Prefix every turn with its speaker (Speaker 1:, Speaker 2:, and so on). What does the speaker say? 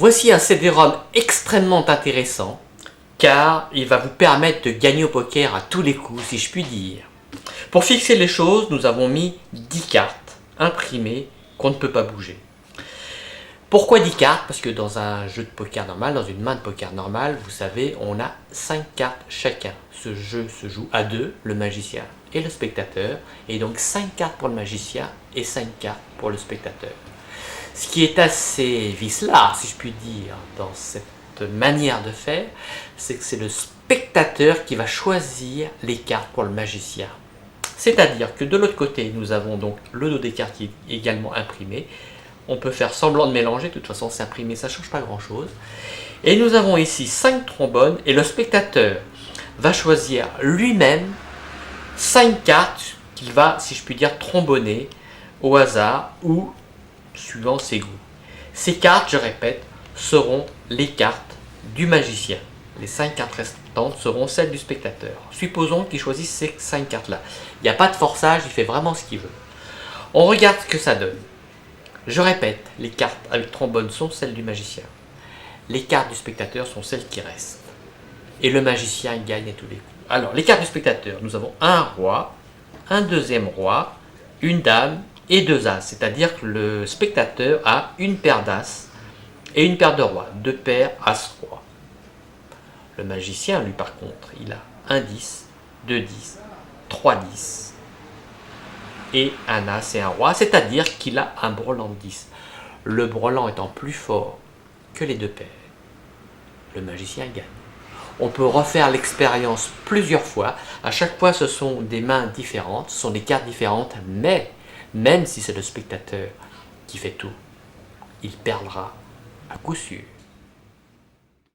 Speaker 1: Voici un CD-ROM extrêmement intéressant car il va vous permettre de gagner au poker à tous les coups, si je puis dire. Pour fixer les choses, nous avons mis 10 cartes imprimées qu'on ne peut pas bouger. Pourquoi 10 cartes? Parce que dans un jeu de poker normal, dans une main de poker normale, vous savez, on a 5 cartes chacun. Ce jeu se joue à deux, le magicien et le spectateur, et donc 5 cartes pour le magicien et 5 cartes pour le spectateur. Ce qui est assez vicelard, si je puis dire, dans cette manière de faire, c'est que c'est le spectateur qui va choisir les cartes pour le magicien. C'est-à-dire que de l'autre côté, nous avons donc le dos des cartes qui est également imprimé. On peut faire semblant de mélanger, de toute façon c'est imprimé, ça ne change pas grand-chose. Et nous avons ici 5 trombones, et le spectateur va choisir lui-même 5 cartes qu'il va, si je puis dire, trombonner au hasard ou suivant ses goûts. Ces cartes, je répète, seront les cartes du magicien. Les 5 cartes restantes seront celles du spectateur. Supposons qu'il choisisse ces 5 cartes-là. Il n'y a pas de forçage, il fait vraiment ce qu'il veut. On regarde ce que ça donne. Je répète, les cartes avec trombone sont celles du magicien. Les cartes du spectateur sont celles qui restent. Et le magicien gagne à tous les coups. Alors, les cartes du spectateur, nous avons un roi, un deuxième roi, une dame et 2 as. C'est-à-dire que le spectateur a une paire d'as et une paire de rois. 2 paires, as, roi. Le magicien, lui, par contre, il a un 10, 2 10, 3 10 et un as et un roi, c'est-à-dire qu'il a un brelan de 10. Le brelan étant plus fort que les 2 paires, le magicien gagne. On peut refaire l'expérience plusieurs fois. À chaque fois, ce sont des mains différentes, ce sont des cartes différentes, mais même si c'est le spectateur qui fait tout, il perdra à coup sûr.